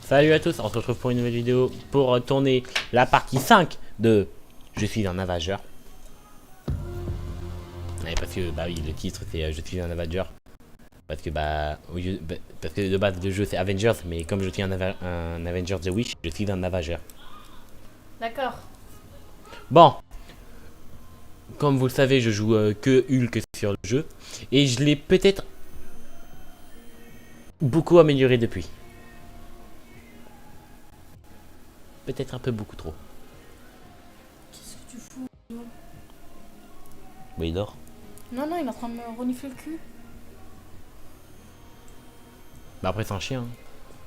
Salut à tous, on se retrouve pour une nouvelle vidéo pour tourner la partie 5 de Je suis un Avengeur. Ouais, parce que bah oui, le titre c'est Je suis un Avenger. Parce que parce que de base le jeu c'est Avengers, mais comme je suis un Avenger The Wish, je suis un Avenger. D'accord. Bon, comme vous le savez, je joue que Hulk sur le jeu et je l'ai peut-être beaucoup amélioré depuis. Peut-être un peu beaucoup trop. Qu'est-ce que tu fous? Oui, il dort. Non, non, il est en train de me renifler le cul. Bah après c'est un chien, hein.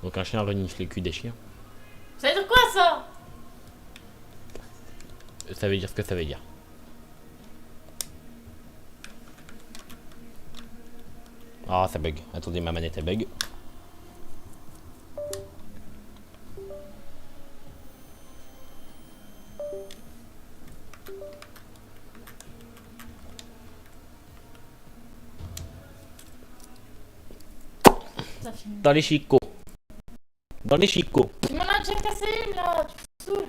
Donc un chien renifle les culs des chiens. Ça veut dire quoi ça? Ça veut dire ce que ça veut dire. Ah, ça bug. Attendez, ma manette elle bug. Ça finit. Dans les chicots. Dans les chicots. Tu m'en as déjà cassé une là, tu me saoules.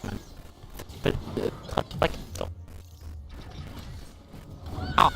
Pas temps. Ah.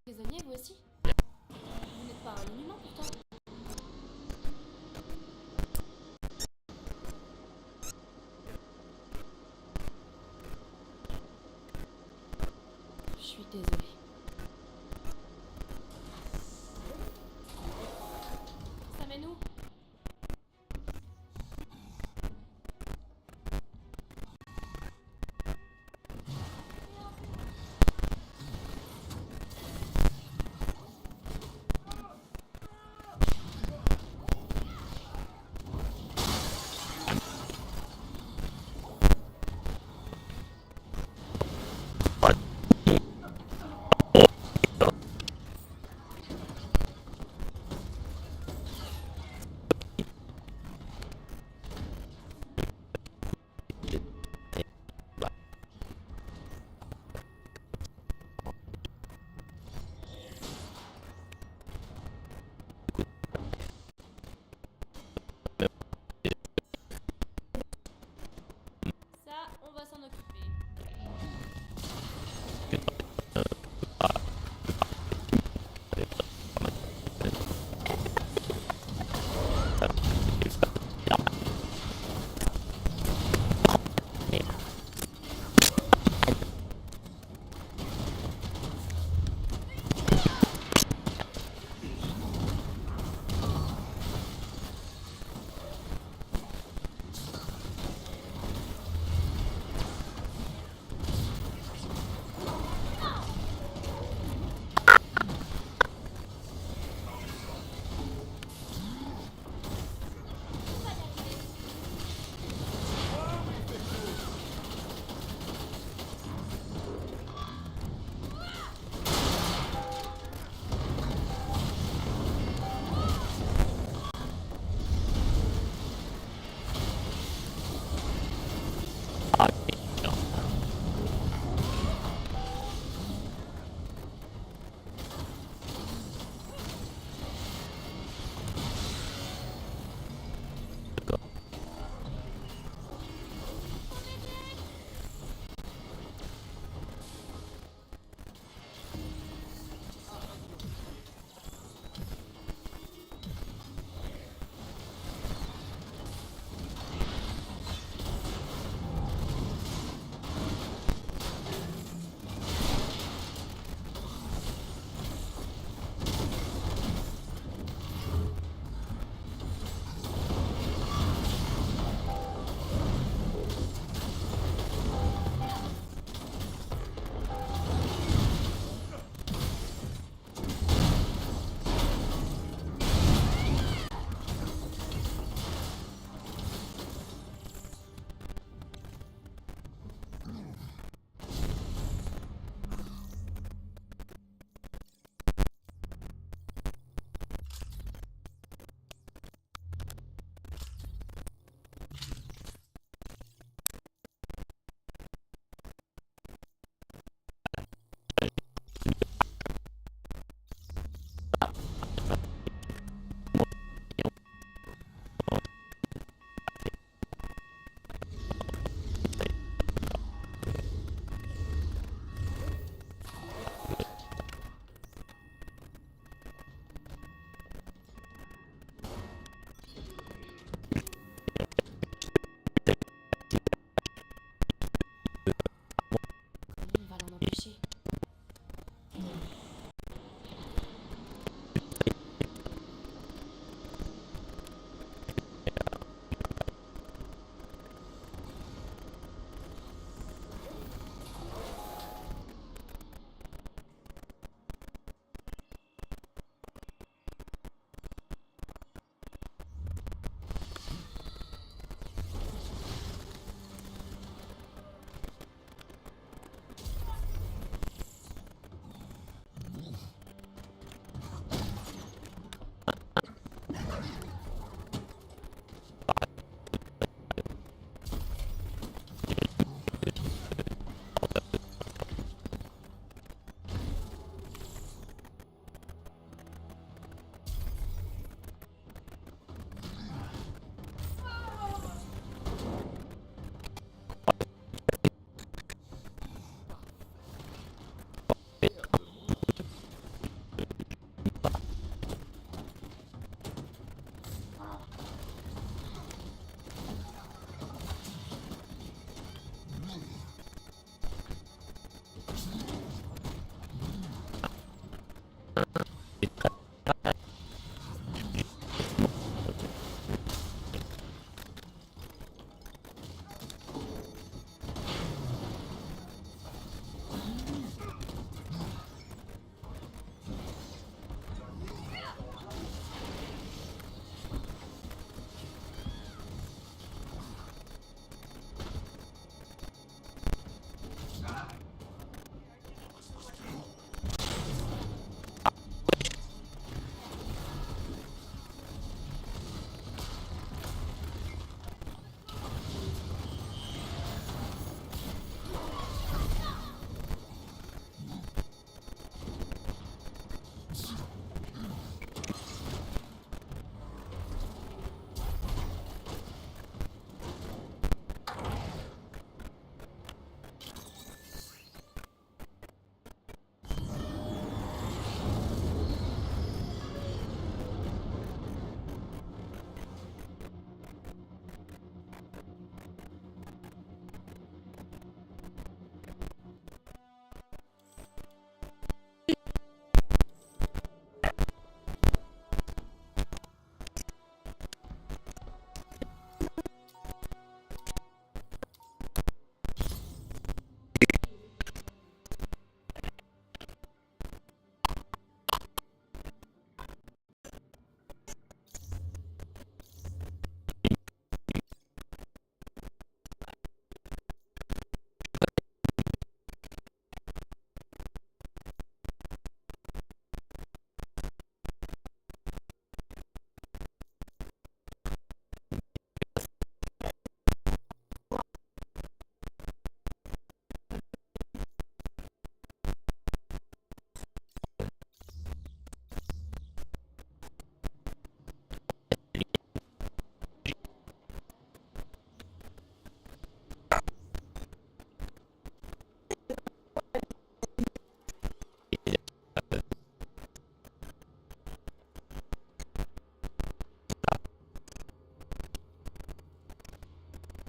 Prisonnier, vous aussi? Vous n'êtes pas un inhumain pourtant. Je suis désolée. Ça mène où?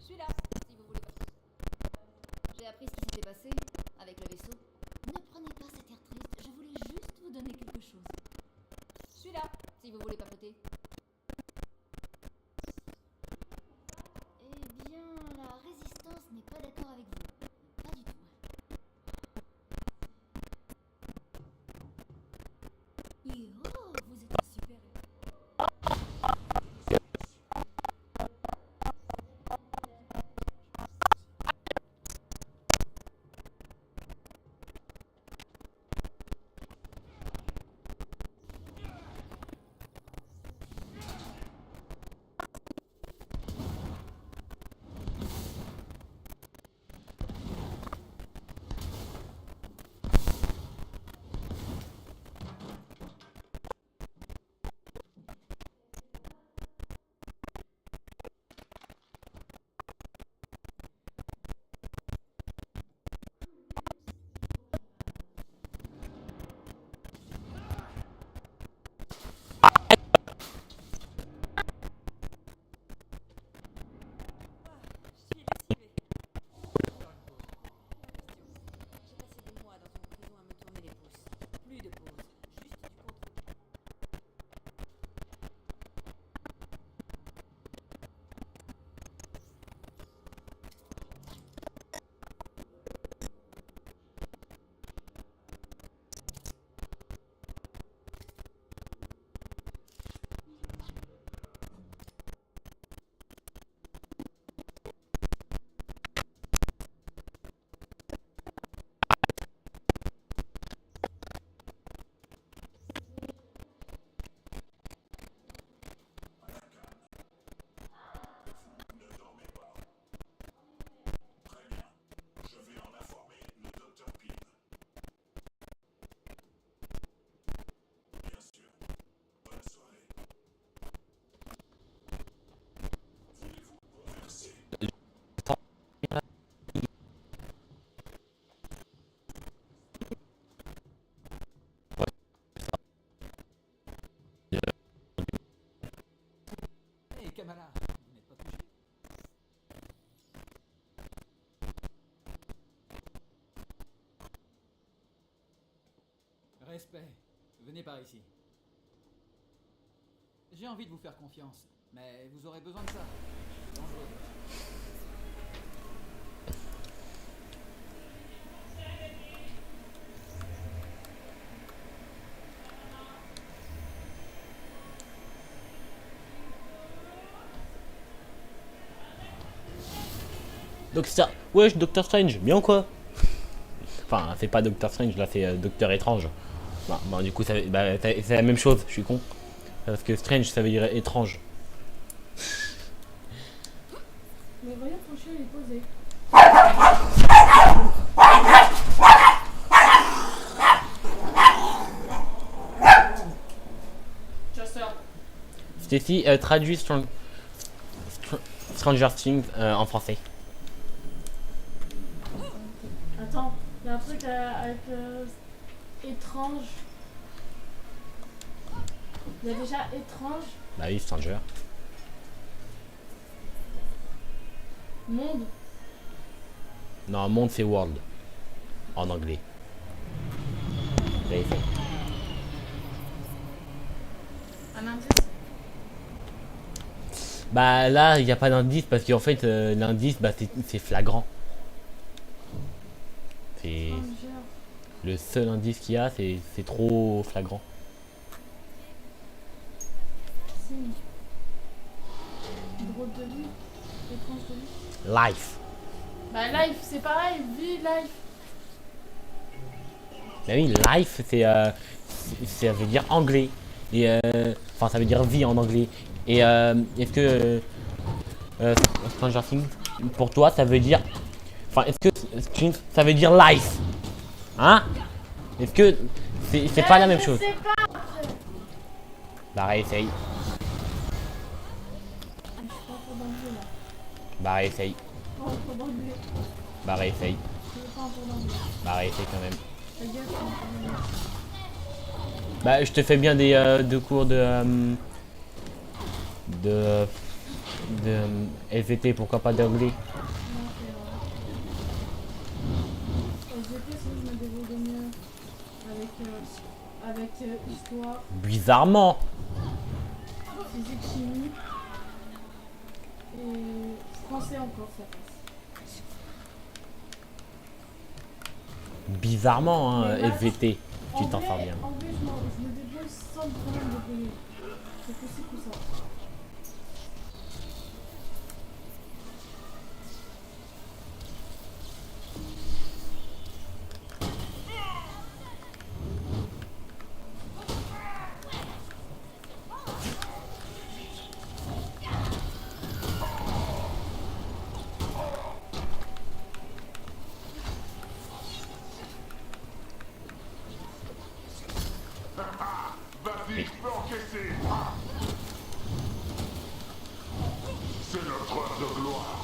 Je suis là, si vous voulez pas. J'ai appris ce qui s'était passé avec le vaisseau. Ne prenez pas cet air triste, je voulais juste vous donner quelque chose. Je suis là, si vous voulez papoter. Eh bien, la résistance n'est pas d'accord avec vous. Pas du tout. Et oh, vous êtes un super héros. Kamala, vous n'êtes pas couché? Respect. Venez par ici. J'ai envie de vous faire confiance, mais vous aurez besoin de ça. C'est dangereux. Donc ça, wesh, Doctor Strange, bien ou quoi? Enfin, c'est pas Doctor Strange, là c'est Docteur Étrange. Bah, du coup, c'est la même chose, je suis con. Parce que Strange, ça veut dire étrange. Mais voyons, ton chien il est posé. Chasseur. Stacy, traduit Stranger Things en français. Attends, il y a un truc avec étrange. Il y a déjà étrange, Bah oui, Stranger. monde. Non, monde c'est world. En anglais. Vérifiez. Un indice. Bah là, il n'y a pas d'indice parce qu'en fait, l'indice, bah, c'est flagrant. C'est Stranger. le seul indice qu'il y a, c'est trop flagrant. Signe. Drôle de vie. Étrange de vie. Life. Bah life, c'est pareil, vie, life. Bah oui, life, ça veut dire anglais. Et enfin, ça veut dire vie en anglais. Et est-ce que Stranger Things, pour toi, ça veut dire. Enfin, est-ce que Things, ça veut dire life? Hein? Est-ce que c'est pas la même chose? Je sais pas. Bah, réessaye. Je suis pas en d'anglais là. Bah, réessaye. Pas en d'anglais. Bah, réessaye. Je veux pas en d'anglais. Bah, réessaye quand même. Ta gueule, c'est en d'anglais. Bah, je te fais bien des cours de SVT, pourquoi pas d'anglais? Non, c'est vrai. SVT, sinon je me débrouille mieux. Avec histoire, Bizarrement. physique, chimie. Et français encore, ça passe. Bizarrement, hein, Mais là, SVT. Tu t'en Anglais, sors bien. anglais, je me débrouille sans vraiment me débrouiller. C'est possible que ça. Vas-y, je peux encaisser. C'est notre heure de gloire.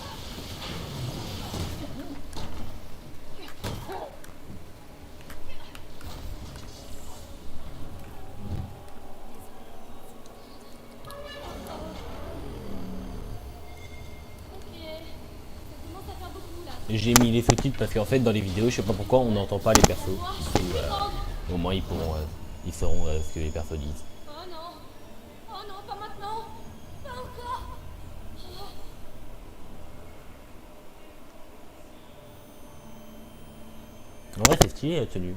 J'ai mis les sous-titres parce qu'en fait dans les vidéos, je sais pas pourquoi on n'entend pas les persos. Du coup, au moins ils sauront ce que les persos disent. Oh non. Oh non, pas maintenant. Pas encore. En vrai c'est stylé la tenue.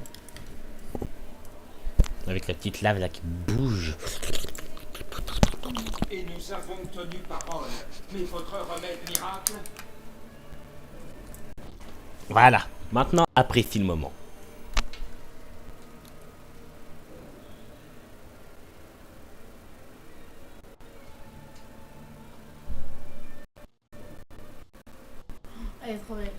Avec la petite lave là qui bouge. Et nous avons tenu parole. Mais votre remède miracle? Voilà, maintenant apprécie le moment. Elle est trop belle.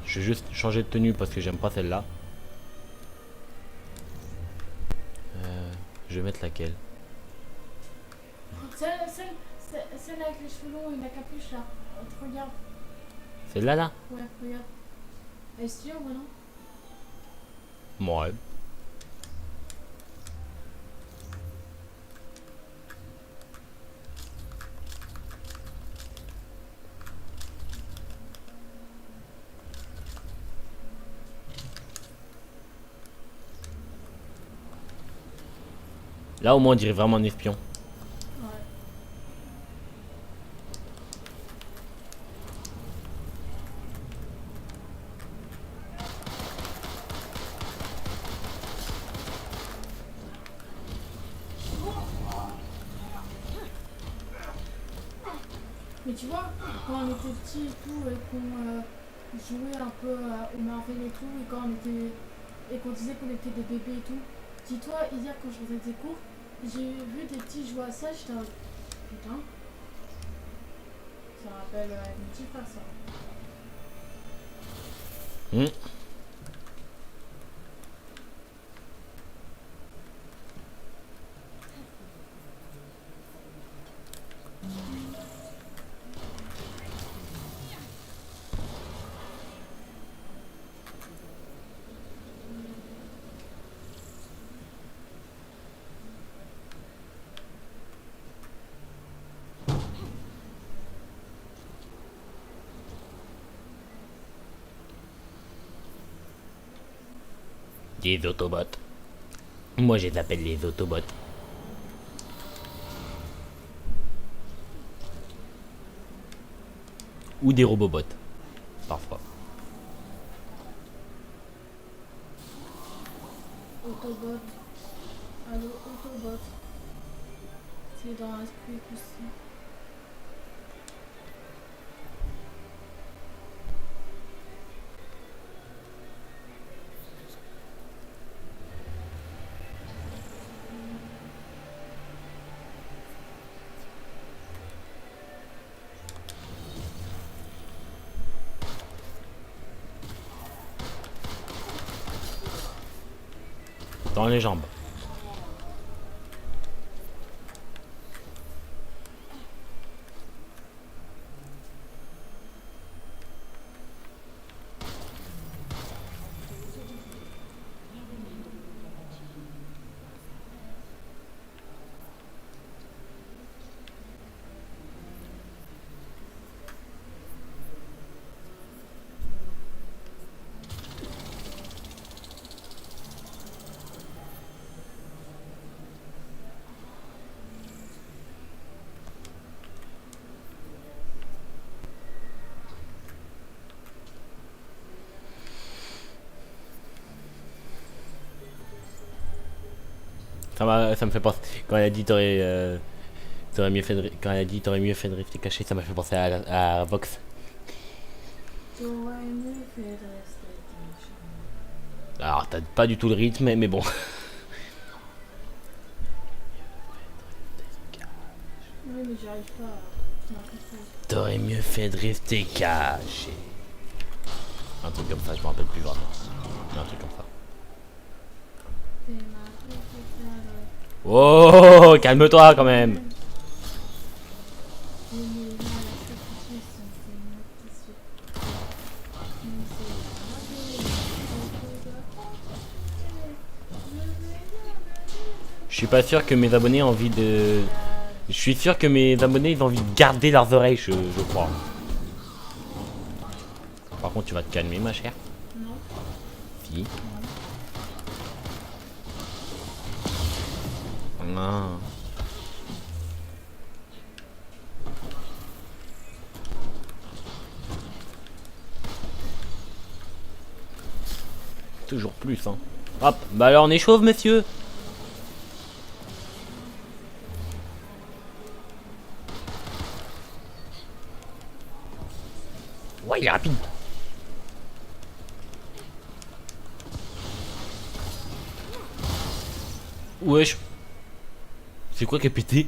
Je vais juste changer de tenue parce que j'aime pas celle-là. Je vais mettre laquelle? Celle avec les cheveux longs et la capuche là. Regarde. Celle-là là? Ouais, regarde. Elle est stylée, ouais, non? Ouais. Là au moins on dirait vraiment un espion. Ouais. Mais tu vois, quand on était petits et tout, et qu'on jouait un peu au Marvel et tout, et quand on était et qu'on disait qu'on était des bébés et tout, dis-toi, hier quand je faisais des cours, j'ai vu des petits jouer à ça, j'étais en putain, ça rappelle une petite frère ça. Hmm. Des Autobots. Moi je les appelle les Autobots. Ou des Robobots. Parfois. Autobot. Allô, Autobot. C'est dans un Squeak aussi. Dans les jambes. Ça me fait penser. Quand elle a dit t'aurais mieux fait de, quand elle a dit t'aurais mieux fait de rester caché, ça m'a fait penser à Vox. T'aurais mieux fait de rester caché. Alors t'as pas du tout le rythme, mais bon. Oui, mais j'y arrive pas. T'aurais mieux fait de rester caché. Un truc comme ça, je me rappelle plus vraiment. Un truc comme ça. Oh, calme-toi quand même. Je suis pas sûr que mes abonnés aient envie de... Je suis sûr que mes abonnés ils ont envie de garder leurs oreilles, je crois. Par contre, tu vas te calmer, ma chère. Non. Si. Non. Toujours plus, hein. Hop, bah alors on est chauve, monsieur. Ouais, il est rapide. Wesh. C'est quoi qui a pété?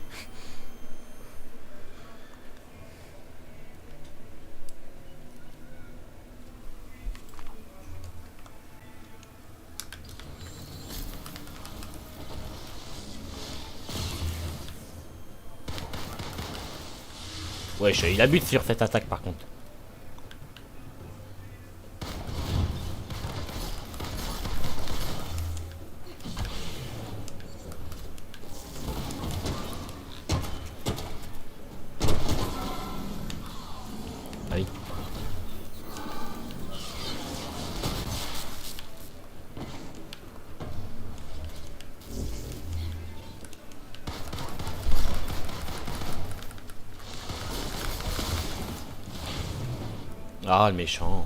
Wesh, il abuse sur cette attaque par contre. Allez. Ah, le méchant.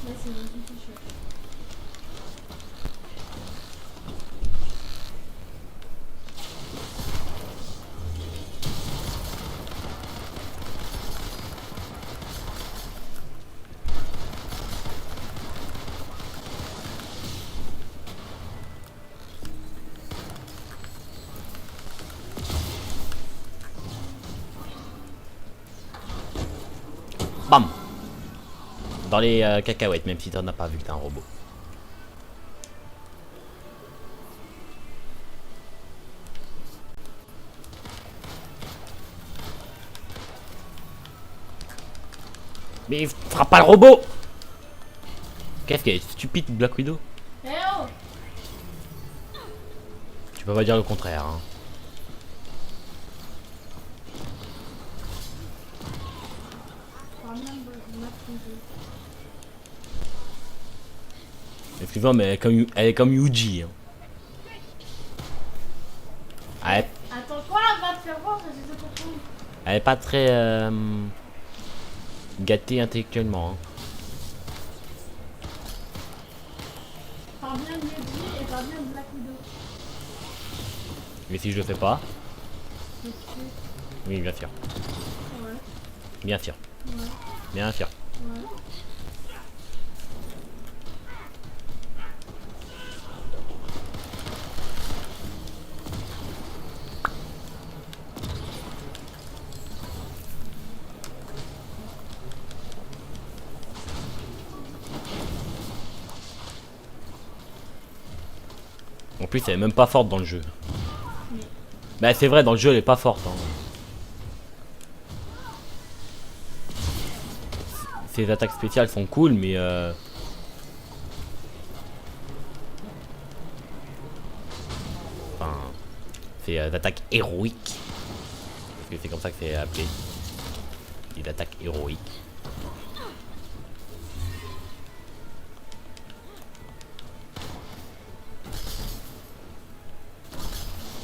Là, c'est le petit chef. Bam. Dans les cacahuètes, même si t'en as pas vu que t'es un robot. Mais il fera pas le robot. Qu'est-ce qu'elle est stupide, Black Widow? Eh oh! Tu peux pas dire le contraire, hein. Parle bien de Black Widow. Excuse-moi, mais elle est comme Yuji. Hein. Attends, quoi? Va te faire voir, j'ai pas compris. Elle est pas très gâtée intellectuellement. Hein. Parle bien de Yuji et parle bien de Black Widow. Mais si je le fais pas, Je sais. oui, bien sûr. Ouais, Bien sûr. ouais, Bien sûr. ouais. En plus, elle est même pas forte dans le jeu. Oui. Bah, c'est vrai, dans le jeu, elle est pas forte. Hein. Ses attaques spéciales sont cool, mais enfin, c'est attaques héroïques. Parce que c'est comme ça que c'est appelé. Des attaques héroïques.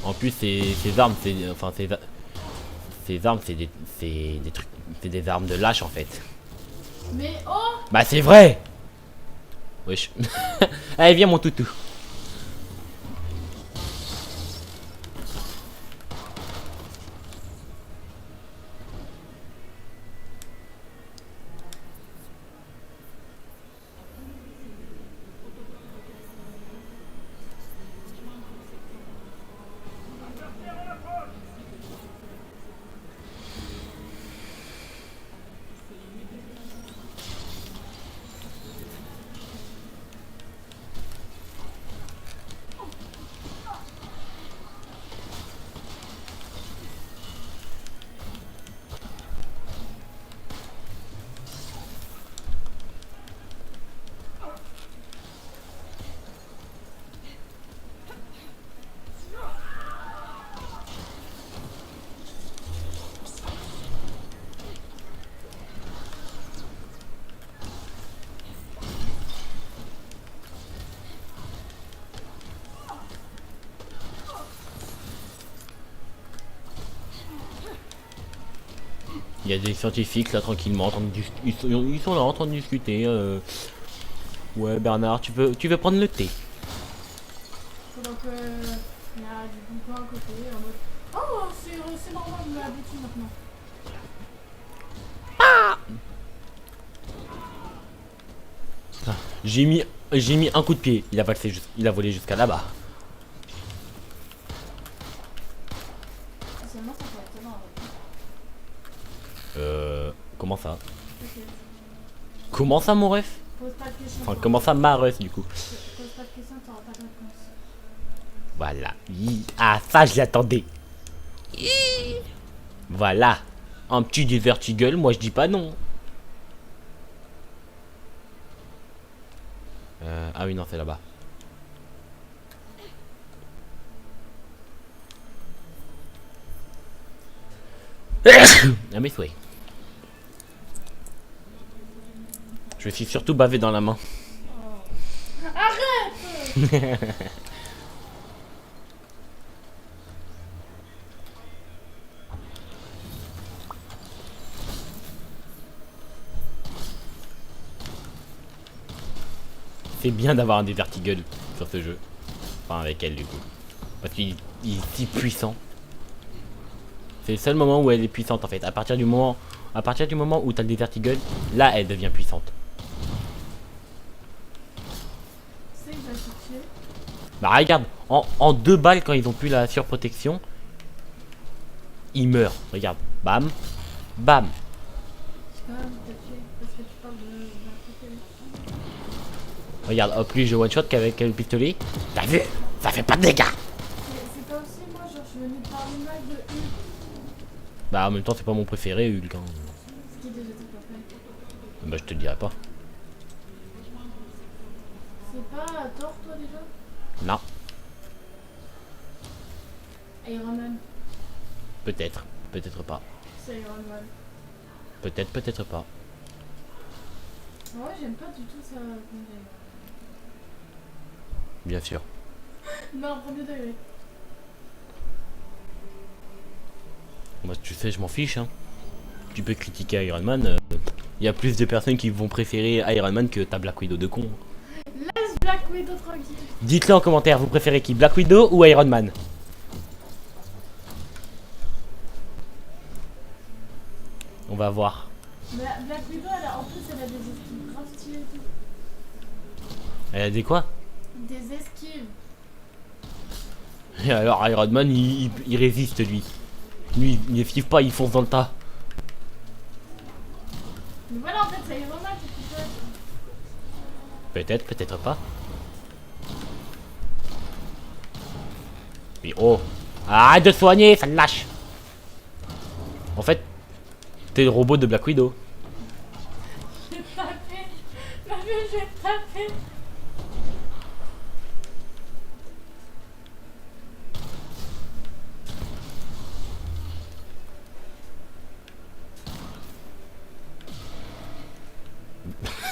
En plus, ces armes, enfin, ces armes, c'est des trucs, c'est des armes de lâche en fait. Mais oh! Bah, c'est vrai. Wesh. Allez, viens mon toutou. Il y a des scientifiques là tranquillement en train de ils sont là en train de discuter. Ouais Bernard, tu veux prendre le thé? Donc, il y a du bouquin à côté en mode. Oh, c'est normal de l'habitude maintenant. J'ai mis un coup de pied. Il a volé jusqu'à là-bas. Seulement, ça pourrait être étonnant. Comment ça? Ok. Comment ça mon ref? Pose pas de questions. Enfin comment ça ma ref du coup? Pose pas de questions, t'auras pas de réponse. Voilà. Ah ça je l'attendais. Voilà. Un petit Divertigle, moi je dis pas non. Ah oui non c'est là-bas. Ah mes souhaits. Je me suis surtout bavé dans la main. Arrête. C'est bien d'avoir un Desvertigue sur ce jeu. Enfin, avec elle, du coup. Parce qu'il est si puissant. C'est le seul moment où elle est puissante, en fait. À partir du moment où t'as le Desvertigue, là, elle devient puissante. Tu sais que j'ai cherché. Bah, regarde, en 2 balles, quand ils ont plus la surprotection, ils meurent. Regarde, bam, bam. Je peux te tuer parce que tu parles d'un côté. Regarde, hop, lui, je one shot qu'avec le pistolet. T'as vu? Ça fait pas de dégâts. C'est pas aussi moi, genre je venais de parler mal de Hulk. Bah, en même temps, c'est pas mon préféré, Hulk. Hein. Ce qui déjà t'es pas fait. Bah, je te le dirai pas. C'est pas Thor toi déjà? Non, Iron Man. peut-être. Peut-être pas. C'est Iron Man. Peut-être, peut-être pas. Moi j'aime pas du tout ça. Bien sûr. Non, premier degré. Moi, tu sais, je m'en fiche. Hein. Tu peux critiquer Iron Man. Il y a plus de personnes qui vont préférer Iron Man que ta Black Widow de con. Laisse Black Widow tranquille. Dites-le en commentaire, vous préférez qui? Black Widow ou Iron Man? On va voir. Mais Black Widow, en plus, elle a des esquives grave stylées et tout. Elle a dit quoi? Des esquives. Et alors Iron Man, il résiste lui. Lui, il esquive pas, il fonce dans le tas. Mais voilà, en fait, c'est Iron Man qui fait ça. Peut-être, peut-être pas. Mais oh, arrête de soigner, ça me lâche. En fait, t'es le robot de Black Widow. Je vais te taper. Ma vie, je vais te taper.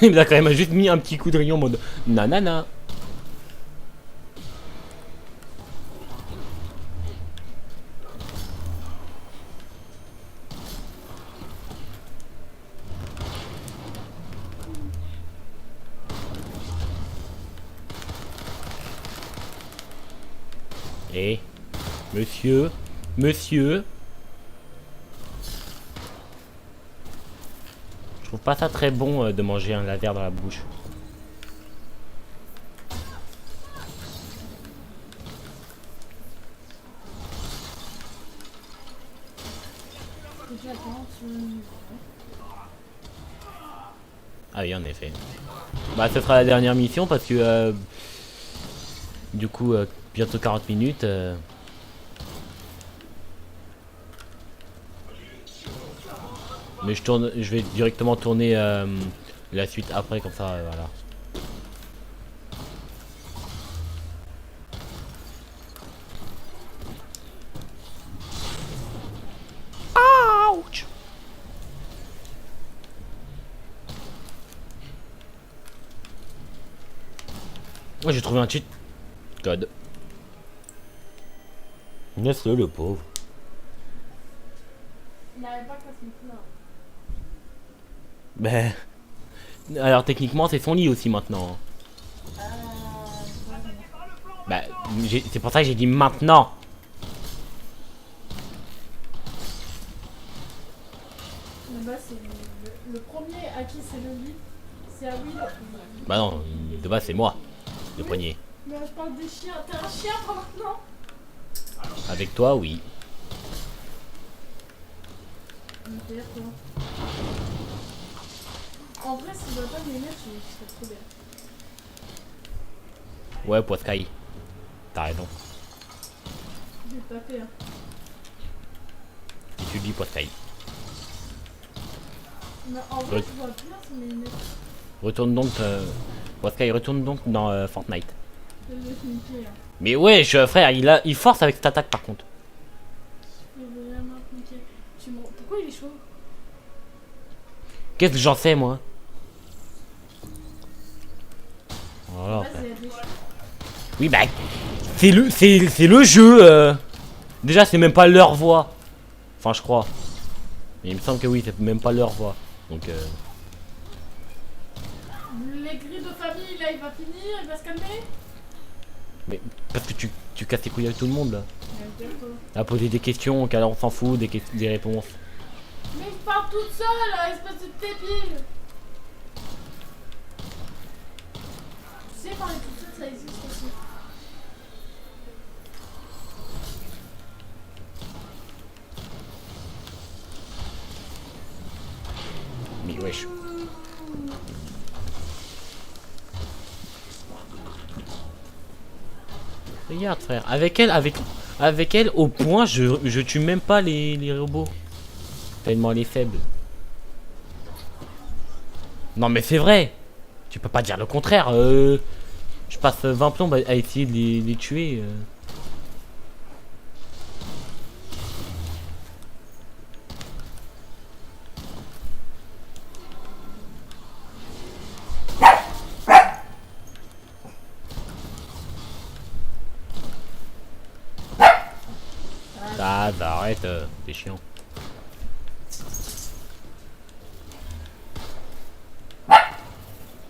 Il a quand même juste mis un petit coup de rayon en mode nanana. Et monsieur, monsieur. Je trouve pas ça très bon de manger un laser dans la bouche. Et j'attends sur une... Ah oui, en effet. Bah, ce sera la dernière mission parce que du coup, bientôt 40 minutes. Mais je vais directement tourner la suite après, comme ça, voilà. Ouch! Moi, j'ai trouvé un cheat code. Laisse-le, le pauvre. Il n'avait pas qu'à se mettre là. Ben. Alors, techniquement, c'est son lit aussi maintenant. Bah, c'est pour ça que j'ai dit maintenant. Mais bah, c'est le premier à qui c'est le lit. C'est à Will. Bah non, de base c'est moi, le poignet. Mais je parle des chiens. T'es un chien toi maintenant? Avec toi, oui. MDR, toi. En vrai, si je dois pas m'aimer, je serais trop bien. Ouais, Poiscaille. T'as raison. Je vais te taper, hein. Si tu dis Poiscaille. Mais en vrai, je vois bien si m'aimer. Retourne donc, Poiscaille, retourne donc dans Fortnite. Je vais te niquer, hein. Mais ouais, frère, il force avec cette attaque par contre. Je vais vraiment te niquer. Pourquoi il est chaud? Qu'est-ce que j'en sais, moi? Voilà, Vas-y, frère. réfléchis. Oui, bah, c'est le jeu. Déjà, c'est même pas leur voix. Enfin, je crois. Mais il me semble que oui, c'est même pas leur voix. Donc, Les grilles de famille, là, il va finir, il va se calmer. mais parce que tu casses les couilles avec tout le monde là. Bientôt. À poser des questions, qu'alors on s'en fout, des réponses. Mais je parle toute seule, espèce de débile. Tu sais, parler toute seule, ça existe aussi. Mais wesh. Regarde frère, avec elle au point je tue même pas les robots. Tellement elle est faible. Non mais c'est vrai. Tu peux pas dire le contraire. Je passe 20 plombes à essayer de les tuer. Ah bah arrête, c'est chiant.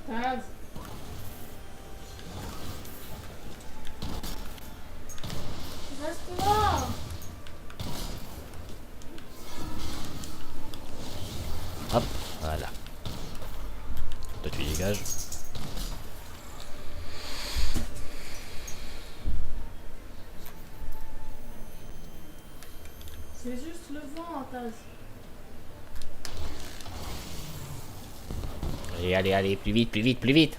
Taz. Reste là. Hop, voilà. Toi tu dégages. C'est juste le vent, Taz. Allez, allez, allez, plus vite, plus vite, plus vite.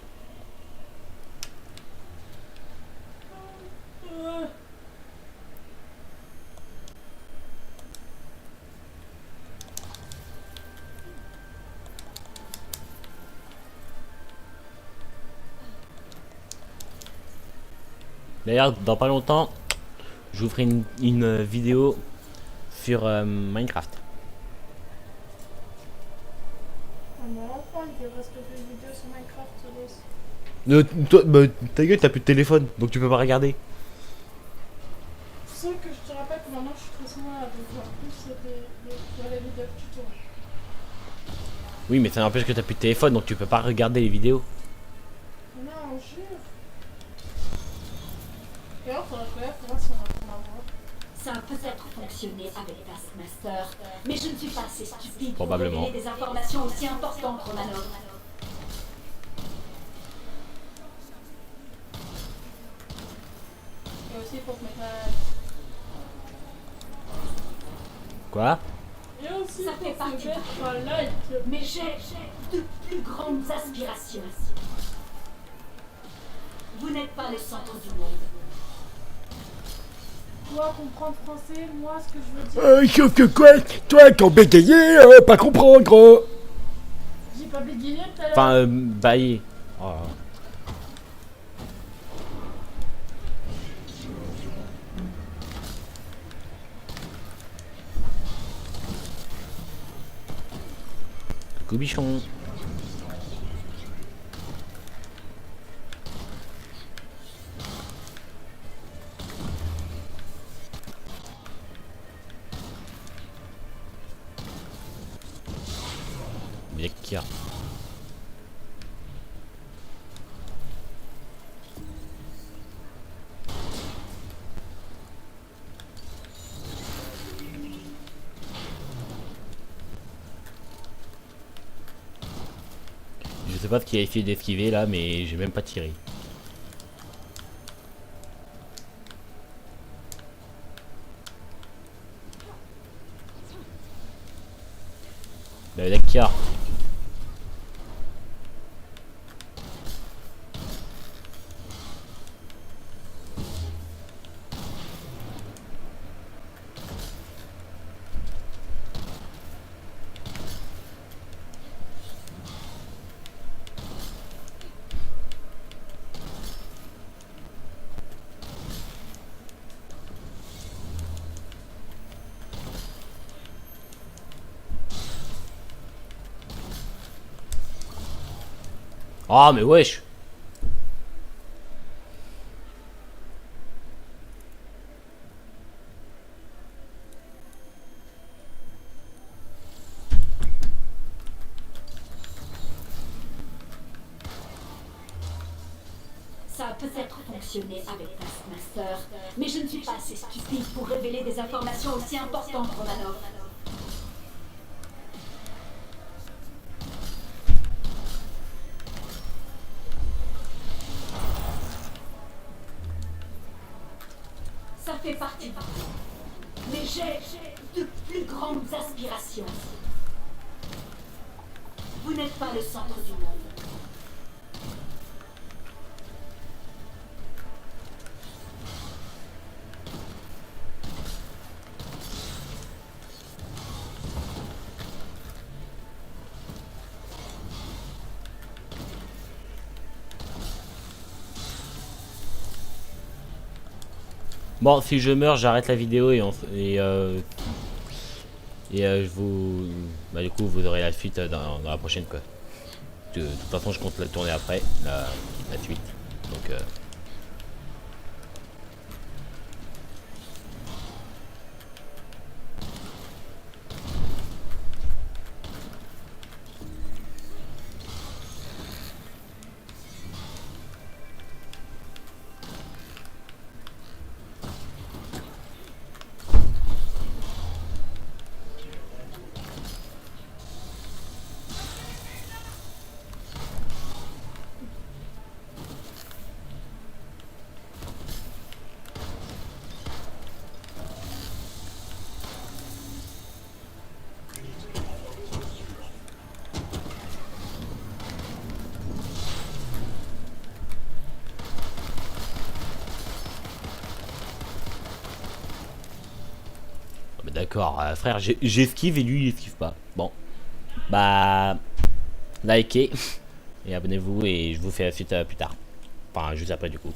D'ailleurs, dans pas longtemps, je vous ferai une vidéo sur Minecraft. Ah, mon enfant, il reste que des vidéos sur Minecraft, Solos. Toi, bah, ta gueule, t'as plus de téléphone, donc tu peux pas regarder. Tu sais que je te rappelle que maintenant je suis très souvent à voir plus les vidéos que tu tournes. Oui, mais ça n'empêche que t'as plus de téléphone, donc tu peux pas regarder les vidéos. Non, jure. D'ailleurs, faudrait que là, pour voir si on apprend à voir. Ça a peut-être fonctionné avec Taskmaster, mais je ne suis pas assez stupide Probablement. pour révéler des informations aussi importantes, Romanov. Et aussi pour te mettre Quoi? Et aussi Ça pour fait te partie mettre un like. Mais j'ai de plus grandes aspirations. Vous n'êtes pas le centre du monde. Toi, comprendre français, moi, ce que je veux dire. Sauf que quoi? Toi, quand bégayer, pas comprendre. J'ai pas bégayé tout à l'heure. Enfin, bailler. Oh. Cobichon. Bien qu'il y a. Je sais pas ce qu'il a essayé d'esquiver là, mais j'ai même pas tiré. D'accord. Ah mais wesh. Ça a peut-être fonctionné avec Taskmaster, mais je ne suis pas assez stupide pour révéler des informations aussi importantes, Romanov. Ça fait partie de vous. Mais j'ai de plus grandes aspirations. Vous n'êtes pas le centre du monde. Bon, si je meurs, j'arrête la vidéo je vous... Bah du coup, vous aurez la suite dans la prochaine, quoi. De toute façon, je compte la tourner après, la suite. Donc... D'accord, frère, j'esquive et lui il esquive pas. Bon, bah, likez et abonnez-vous et je vous fais la suite plus tard. Enfin, juste après du coup.